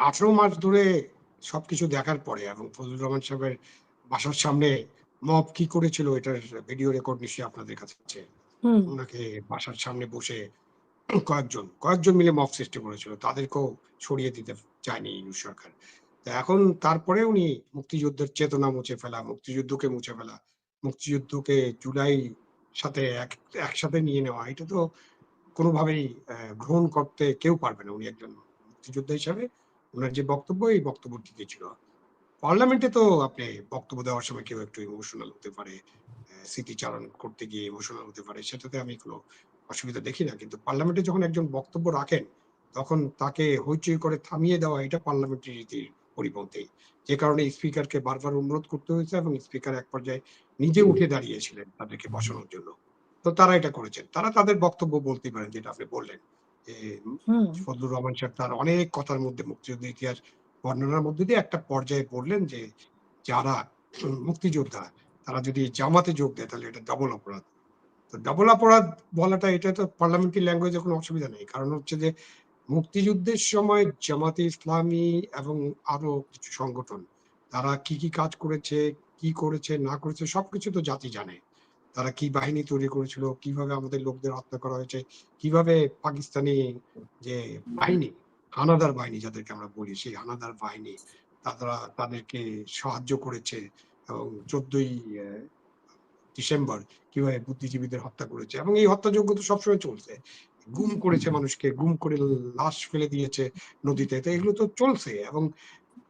18 মাস ধরে সবকিছু দেখার পরে এবং ফজলুর রহমান সাহেবের বাসার সামনে মব কি করেছিল এটার ভিডিও রেকর্ড নিশ্চয়ই আপনাদের কাছে আছে। হুম। উনাকে বাসার সামনে বসে কয়েকজন মিলে মব সৃষ্টি করেছিল। তাদেরকেও সরিয়ে দিতে চায়নি ইউনূস সরকার। তো এখন তারপরে উনি মুক্তিযুদ্ধের চেতনা মুছে ফেলা, মুক্তিযুদ্ধকে মুছে ফেলা, মুক্তিযুদ্ধকে জুলাই সাথে একসাথে নিয়ে নেওয়া এটা তো কোনোভাবেই গ্রহণ করতে কেউ পারবে না। উনি একজন মুক্তিযোদ্ধা হিসাবে উনার যে বক্তব্য, এই বক্তব্য ঠিকই ছিল। পার্লামেন্টে তো আপনি বক্তব্য দেওয়ার সময় কেউ একটু ইমোশনাল হতে পারে, স্মৃতিচারণ করতে গিয়ে ইমোশনাল হতে পারে। সেটাতে আমি কোনো অসুবিধা দেখি না। কিন্তু পার্লামেন্টে যখন একজন বক্তব্য রাখেন, তখন তাকে হইচই করে থামিয়ে দেওয়া এটা পার্লামেন্টারি রীতির পরিপন্থী। যে কারণে স্পিকারকে বারবার অনুরোধ করতে হয়েছে এবং স্পিকার এক পর্যায়ে নিজে উঠে দাঁড়িয়েছিলেন তাদেরকে বসানোর জন্য। তো তারা এটা করেছেন। তারা তাদের বক্তব্য বলতেই পারেন যেটা আপনি বললেন। যে হুম। ফজলুর রহমান সাহেব তার অনেক কথার মধ্যে মুক্তিযুদ্ধের ইতিহাস বর্ণনার মধ্যে দিয়ে একটা পর্যায়ে বললেন যে যারা মুক্তিযোদ্ধা তারা যদি জামাতে যোগ দেয় তাহলে এটা ডাবল অপরাধ। তো ডাবল অপরাধ বলাটা এটা তো পার্লামেন্টারি ল্যাঙ্গুয়েজে কোনো অসুবিধা নেই। কারণ হচ্ছে যে মুক্তিযুদ্ধের সময় জামাতে ইসলামী এবং আরো কিছু সংগঠন তারা কি কাজ করেছে, কি করেছে না করেছে সবকিছু তো জাতি জানে। তারা কি বাহিনী তৈরি করেছিল, কিভাবে আমাদের লোকদের হত্যা করা হয়েছে, কিভাবে পাকিস্তানি যে বাহিনী, হানাদার বাহিনী যাদেরকে আমরা বলি, সেই হানাদার বাহিনী তাদেরকে সাহায্য করেছে এবং 14ই ডিসেম্বর কিভাবে বুদ্ধিজীবীদের হত্যা করেছে এবং এই হত্যাযজ্ঞ তো সবসময় চলছে। গুম করেছে মানুষকে, গুম করে লাশ ফেলে দিয়েছে নদীতে। তো এগুলো তো চলছে এবং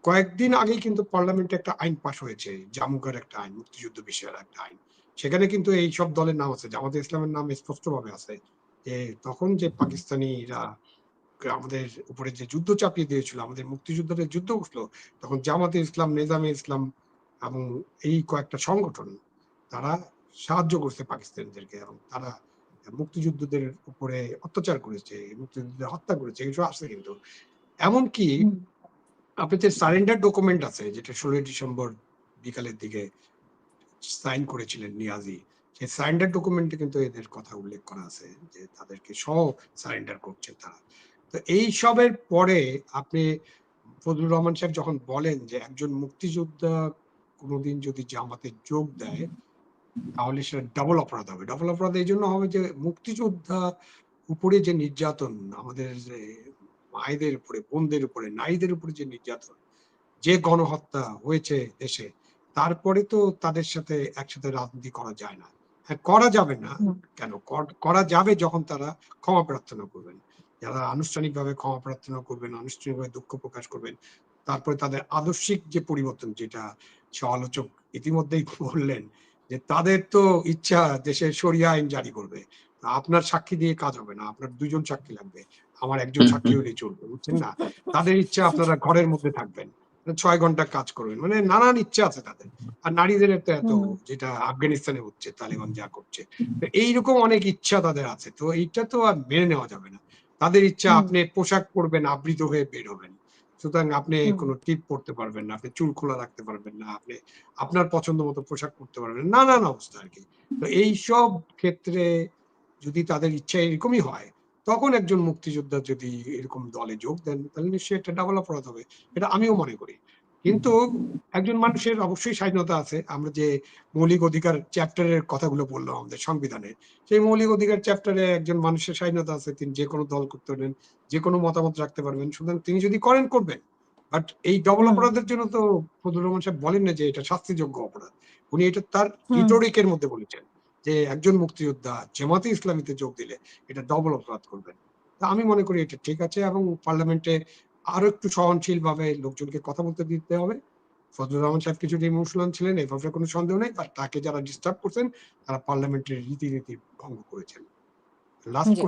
কয়েকদিন আগেই কিন্তু পার্লামেন্টে একটা আইন পাস হয়েছে, জামুকার একটা আইন, মুক্তিযুদ্ধ বিষয়ের একটা আইন। সেখানে কিন্তু এইসব দলের নাম আছে, জামাতে ইসলামের নাম স্পষ্টভাবে আছে। যে তখন যে পাকিস্তানিরা আমাদের উপরে যে যুদ্ধ চাপিয়ে দিয়েছিল, আমাদের মুক্তিযোদ্ধাদের যুদ্ধ উঠলো, তখন জামাতে ইসলাম, নেজামে ইসলাম এবং এই কয়েকটা সংগঠন তারা সাহায্য করছে পাকিস্তানিদেরকে এবং তারা মুক্তিযুদ্ধদের উপরে অত্যাচার করেছে, মুক্তিযুদ্ধদের হত্যা করেছে, এসব আছে কিন্তু। এমনকি হুম। আপনার যে সারেন্ডার ডকুমেন্ট আছে যেটা 16 ডিসেম্বর বিকালের দিকে সাইন করেছিলেন নিয়াজি, সেই সারেন্ডার ডকুমেন্টে কিন্তু এদের কথা উল্লেখ করা আছে যে তাদেরকে সহ সারেন্ডার করছে তারা। তো এই সবের পরে আপনি ফজলুর রহমান সাহেব যখন বলেন যে একজন মুক্তিযোদ্ধা কোনোদিন যদি জামাতে যোগ দেয় তাহলে সেটা ডাবল অপরাধ হবে। ডাবল অপরাধ এই জন্য হবে যে মুক্তিযোদ্ধা উপরে যে নির্যাতন, আমাদের যে মায়েদের উপরে, বোনদের উপরে, নারীদের উপরে যে নির্যাতন, যে গণহত্যা হয়েছে দেশে, তারপরে তো তাদের সাথে একসাথে রাজনীতি করা যায় না। হ্যাঁ, করা যাবে না। হুম। কেন? করা যাবে যখন তারা ক্ষমা প্রার্থনা করবেন। যারা আনুষ্ঠানিকভাবে ক্ষমা প্রার্থনা করবেন, আনুষ্ঠানিকভাবে দুঃখ প্রকাশ করবেন। তারপরে তাদের আদর্শিক যে পরিবর্তন যেটা সমালোচক ইতিমধ্যেই বললেন যে তাদের তো ইচ্ছা দেশের শরিয়া আইন জারি করবে। আপনার সাক্ষী দিয়ে কাজ হবে না। আপনার ২ জন সাক্ষী লাগবে। আমার একজন সাক্ষী হলেই চলবে। বুঝছেন না? তাদের ইচ্ছা আপনারা ঘরের মধ্যে থাকবেন। ৬ ঘন্টা কাজ করবেন। মানে নানান ইচ্ছা আছে তাদের। আর নারীদের তো এত হুম। যেটা আফগানিস্তানে হচ্ছে, তালিবান যা করছে। তো এইরকম অনেক ইচ্ছা তাদের আছে। তো এইটা তো আর মেনে নেওয়া যাবে না। তাদের ইচ্ছা হুম। আপনি পোশাক পরবেন, আবৃত হয়ে বের হবেন। সুতরাং আপনি হুম। কোন টিপ পড়তে পারবেন না। আপনি চুল খোলা রাখতে পারবেন না। আপনি আপনার পছন্দ মতো পোশাক পরতে পারবেন না। নানান অবস্থা আরকি। তো এইসব ক্ষেত্রে যদি তাদের ইচ্ছা এরকমই হয়, তখন একজন মুক্তিযোদ্ধা যদি এরকম দলে যোগ দেন, তাহলে নিশ্চয়ই একটা ডাবল অপরাধ হবে। এটা আমিও মনে করি। কিন্তু একজন মানুষের অবশ্যই স্বাধীনতা আছে। আমরা যে মৌলিক অধিকার চ্যাপ্টারের কথাগুলো বললাম আমাদের সংবিধানের, সেই মৌলিক অধিকার চ্যাপ্টারে একজন মানুষের স্বাধীনতা আছে। তিনি যেকোনো দল করতে পারবেন, যেকোনো মতামত রাখতে পারবেন। সুতরাং তিনি যদি করেন করবেন। বাট এই ডবল হুম। অপরাধের জন্য তো ফজলুর রহমান সাহেব বলেন না যে এটা শাস্তিযোগ্য অপরাধ। উনি এটা তার হুম। রিটরিক এর মধ্যে বলেছেন যে একজন মুক্তিযোদ্ধা জামাতে ইসলামীতে যোগ দিলে এটা ডবল অপরাধ করবেন। তা আমি মনে করি এটা ঠিক আছে এবং পার্লামেন্টে আরো একটু সহনশীলভাবে লোকজনকে কথা বলতে দিতে হবে। ফজলুর রহমান সাহেব কিছুটা ইমোশনাল ছিলেন, এ ব্যাপারে কোনো সন্দেহ নেই। তাকে যারা ডিস্টার্ব করছেন তারা পার্লামেন্টের রীতিনীতি ভঙ্গ করেছেন। লাস্ট জি।